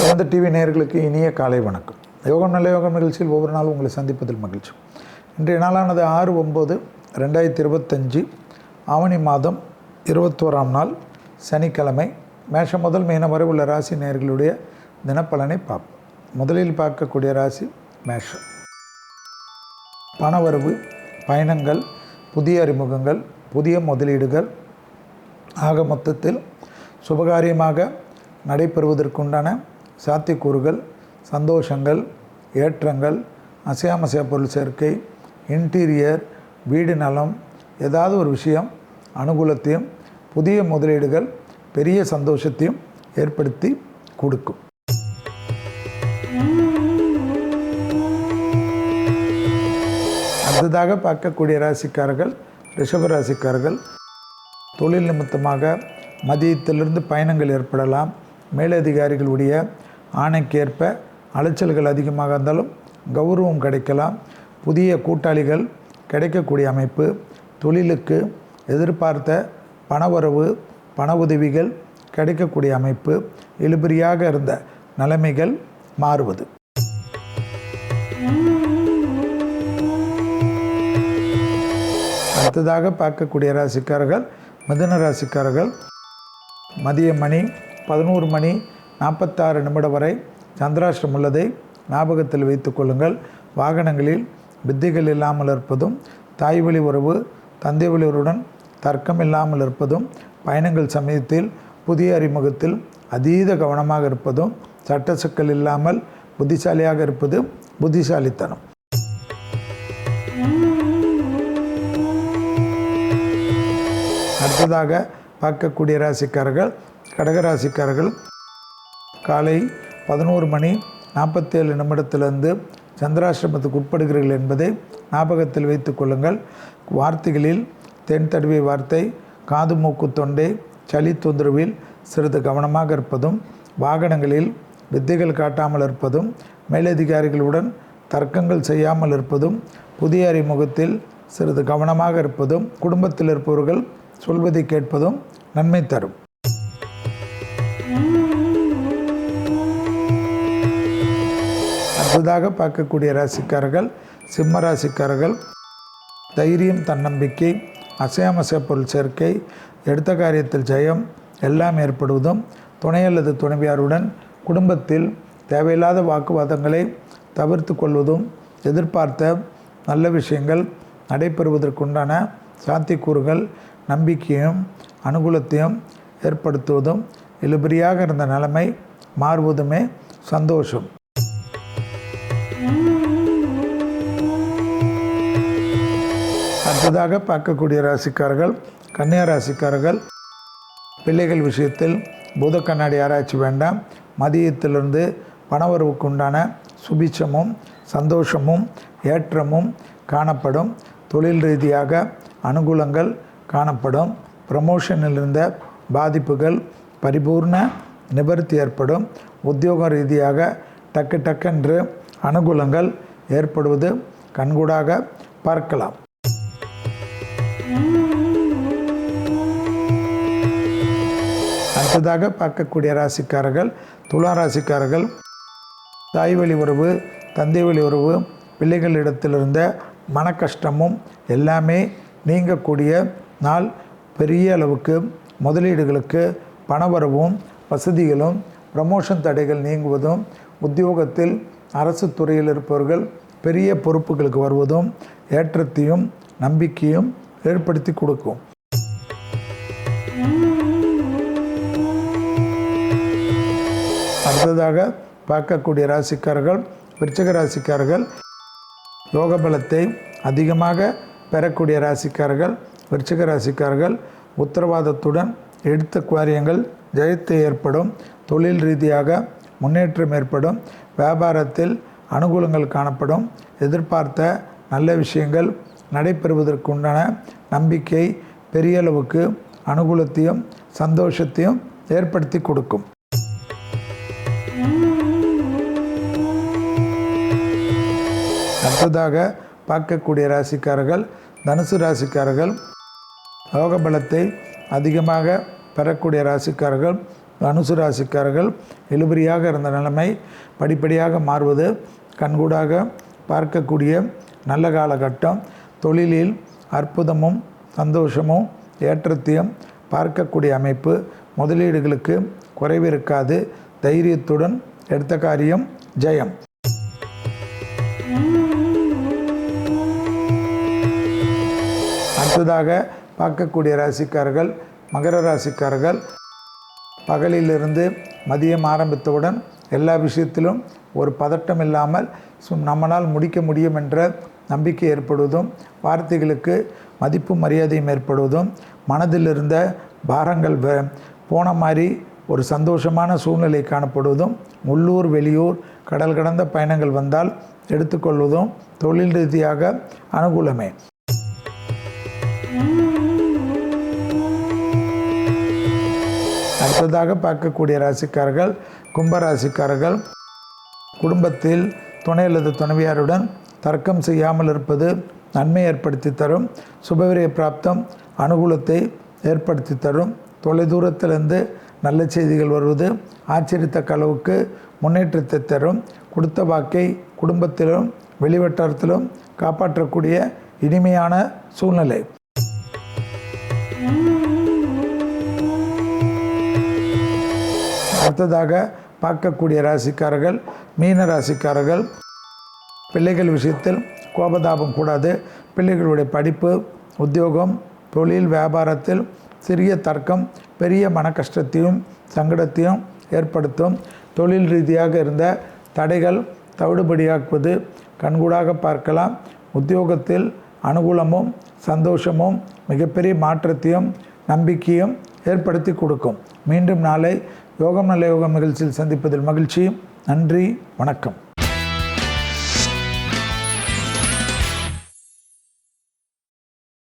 சிறந்த டிவி நேயர்களுக்கு இனிய காலை வணக்கம். யோகம் நல்ல யோகம் நிகழ்ச்சியில் ஒவ்வொரு நாளும் உங்களை சந்திப்பதில் மகிழ்ச்சி. இன்றைய நாளானது 6/9/2025 ஆவணி மாதம் 21ஆம் நாள் சனிக்கிழமை. மேஷம் முதல் மீனம் வரை உள்ள ராசி நேயர்களுடைய தினப்பலனை பார்ப்போம். முதலில் பார்க்கக்கூடிய ராசி மேஷம். பணவரவு, பயணங்கள், புதிய அறிமுகங்கள், புதிய முதலீடுகள், ஆக மொத்தத்தில் சுபகாரியமாக நடைபெறுவதற்குண்டான சாத்தியக்கூறுகள், சந்தோஷங்கள், ஏற்றங்கள், அசையாமசைய பொருள் சேர்க்கை, இன்டீரியர், வீடு நலம், ஏதாவது ஒரு விஷயம் அனுகூலத்தையும் புதிய முதலீடுகள் பெரிய சந்தோஷத்தையும் ஏற்படுத்தி கொடுக்கும். அடுத்ததாக பார்க்கக்கூடிய ராசிக்காரர்கள் ரிஷப ராசிக்காரர்கள். தொழில் நிமித்தமாக மதியத்திலிருந்து பயணங்கள் ஏற்படலாம். மேலதிகாரிகளுடைய ஆணைக்கேற்ப அலைச்சல்கள் அதிகமாக இருந்தாலும் கௌரவம் கிடைக்கலாம். புதிய கூட்டாளிகள் கிடைக்கக்கூடிய அமைப்பு, தொழிலுக்கு எதிர்பார்த்த பணவரவு, பண உதவிகள் கிடைக்கக்கூடிய அமைப்பு, இழுபறியாக இருந்த நிலைமைகள் மாறுவது. அடுத்ததாக பார்க்கக்கூடிய ராசிக்காரர்கள் மிதுன ராசிக்காரர்கள். மதிய மணி 11:46 வரை சந்திராஷ்டம் உள்ளதை ஞாபகத்தில் வைத்து கொள்ளுங்கள். வாகனங்களில் வித்தைகள் இல்லாமல் இருப்பதும், தாய் வழி உறவு, தந்தை வழியுடன் தர்க்கம் இல்லாமல் இருப்பதும், பயணங்கள் சமயத்தில் புதிய அறிமுகத்தில் அதீத கவனமாக இருப்பதும், சட்ட சிக்கல் இல்லாமல் புத்திசாலியாக இருப்பது புத்திசாலித்தனம். அடுத்ததாக பார்க்கக்கூடிய ராசிக்காரர்கள் கடகராசிக்காரர்கள். காலை 11:47 சந்திராசிரமத்துக்கு உட்படுகிறீர்கள் என்பதை ஞாபகத்தில் வைத்து கொள்ளுங்கள். வார்த்தைகளில் தென் தடவிய வார்த்தை, காது மூக்கு தொண்டை சளி தொந்தரவில் சிறிது கவனமாக இருப்பதும், வாகனங்களில் வித்தைகள் காட்டாமல் இருப்பதும், மேலதிகாரிகளுடன் தர்க்கங்கள் செய்யாமல் இருப்பதும், புதிய அறிமுகத்தில் சிறிது கவனமாக இருப்பதும், குடும்பத்தில் இருப்பவர்கள் சொல்வதை கேட்பதும் நன்மை தரும். அடுத்ததாக பார்க்கக்கூடிய ராசிக்காரர்கள் சிம்ம ராசிக்காரர்கள். தைரியம், தன்னம்பிக்கை, அசையாமசைய பொருள் சேர்க்கை, எடுத்த காரியத்தில் ஜெயம் எல்லாம் ஏற்படுவதும், துணை அல்லது துணைவியாருடன் குடும்பத்தில் தேவையில்லாத வாக்குவாதங்களை தவிர்த்து கொள்வதும், எதிர்பார்த்த நல்ல விஷயங்கள் நடைபெறுவதற்குண்டான சாத்தியக்கூறுகள், நம்பிக்கையும் அனுகூலத்தையும் ஏற்படுத்துவதும், இழுபறியாக இருந்த நிலைமை மாறுவதுமே சந்தோஷம். அடுத்ததாக பார்க்கக்கூடிய ராசிக்காரர்கள் கன்னியா ராசிக்காரர்கள். பிள்ளைகள் விஷயத்தில் பூத கண்ணாடி ஆராய்ச்சி வேண்டாம். மதியத்திலிருந்து பணவரவுக்கு உண்டான சுபிட்சமும் சந்தோஷமும் ஏற்றமும் காணப்படும். தொழில் ரீதியாக அனுகூலங்கள் காணப்படும். ப்ரமோஷனில் இருந்த பாதிப்புகள் பரிபூர்ண நிவர்த்தி ஏற்படும். உத்தியோக ரீதியாக டக்கென்று அனுகூலங்கள் ஏற்படுவது கண்கூடாக பார்க்கலாம். அடுத்ததாக பார்க்கக்கூடிய ராசிக்காரர்கள் துலா ராசிக்காரர்கள். தாய் வழி உறவு, தந்தை வழி உறவு, பிள்ளைகளிடத்திலிருந்த மன கஷ்டமும் எல்லாமே நீங்கக்கூடிய நாள். பெரிய அளவுக்கு முதலீடுகளுக்கு பணவரவும், வசதிகளும், ப்ரமோஷன் தடைகள் நீங்குவதும், உத்தியோகத்தில் அரசு துறையில் இருப்பவர்கள் பெரிய பொறுப்புகளுக்கு வருவதும் ஏற்றத்தையும் நம்பிக்கையும் ஏற்படுத்தி கொடுக்கும். அடுத்ததாக பார்க்கக்கூடிய ராசிக்காரர்கள் விருச்சிக ராசிக்காரர்கள். யோக பலத்தை அதிகமாக பெறக்கூடிய ராசிக்காரர்கள் விருச்சிக ராசிக்காரர்கள். உத்தரவாதத்துடன் எடுத்த காரியங்கள் ஜெயத்தை ஏற்படும். தொழில் ரீதியாக முன்னேற்றம் ஏற்படும். வியாபாரத்தில் அனுகூலங்கள் காணப்படும். எதிர்பார்த்த நல்ல விஷயங்கள் நடைபெறுவதற்குண்டான நம்பிக்கை பெரிய அளவுக்கு அனுகூலத்தையும் சந்தோஷத்தையும் ஏற்படுத்தி கொடுக்கும். அடுத்ததாக பார்க்கக்கூடிய ராசிக்காரர்கள் தனுசு ராசிக்காரர்கள். யோக பலத்தை அதிகமாக பெறக்கூடிய ராசிக்காரர்கள் தனுசு ராசிக்காரர்கள் இழுபறியாக இருந்த நிலைமை படிப்படியாக மாறுவது கண்கூடாக பார்க்கக்கூடிய நல்ல காலகட்டம். தொழிலில் அற்புதமும் சந்தோஷமும் ஏற்றத்தையும் பார்க்கக்கூடிய அமைப்பு. முதலீடுகளுக்கு குறைவு இருக்காது. தைரியத்துடன் எடுத்த காரியம் ஜெயம். அடுத்ததாக பார்க்கக்கூடிய ராசிக்காரர்கள் மகர ராசிக்காரர்கள். பகலிலிருந்து மதியம் ஆரம்பித்தவுடன் எல்லா விஷயத்திலும் ஒரு பதட்டம் இல்லாமல் நம்மளால் முடிக்க முடியும் என்ற நம்பிக்கை ஏற்படுவதும், வார்த்தைகளுக்கு மதிப்பு மரியாதையும் ஏற்படுவதும், மனதில் இருந்த பாரங்கள் போன மாதிரி ஒரு சந்தோஷமான சூழ்நிலை காணப்படுவதும், உள்ளூர் வெளியூர் கடல் கடந்த பயணங்கள் வந்தால் எடுத்துக்கொள்வதும் தொழில் ரீதியாக அனுகூலமே. அடுத்ததாக பார்க்கக்கூடிய ராசிக்காரர்கள் கும்பராசிக்காரர்கள். குடும்பத்தில் துணை அல்லது துணைவியாருடன் தர்க்கம் செய்யாமல் இருப்பது நன்மை ஏற்படுத்தி தரும். சுபவிரய பிராப்தம் அனுகூலத்தை ஏற்படுத்தி தரும். தொலைதூரத்திலிருந்து நல்ல செய்திகள் வருவது ஆச்சரியத்தக்க அளவுக்கு முன்னேற்றத்தை தரும். கொடுத்த வாக்கை குடும்பத்திலும் வெளிவட்டாரத்திலும் காப்பாற்றக்கூடிய இனிமையான சூழ்நிலை. அடுத்ததாக பார்க்கக்கூடிய ராசிக்காரர்கள் மீன ராசிக்காரர்கள். பிள்ளைகள் விஷயத்தில் கோபதாபம் கூடாது. பிள்ளைகளுடைய படிப்பு, உத்தியோகம், தொழில், வியாபாரத்தில் சிறிய தர்க்கம் பெரிய மன கஷ்டத்தையும் சங்கடத்தையும் ஏற்படுத்தும். தொழில் ரீதியாக இருந்த தடைகள் தவிடுபடியாக்குவது கண்கூடாக பார்க்கலாம். உத்தியோகத்தில் அனுகூலமும் சந்தோஷமும் மிகப்பெரிய மாற்றத்தையும் நம்பிக்கையும் ஏற்படுத்தி கொடுக்கும். மீண்டும் நாளை யோகம் நல்ல யோகம் நிகழ்ச்சியில் சந்திப்பதில் மகிழ்ச்சி. நன்றி, வணக்கம்.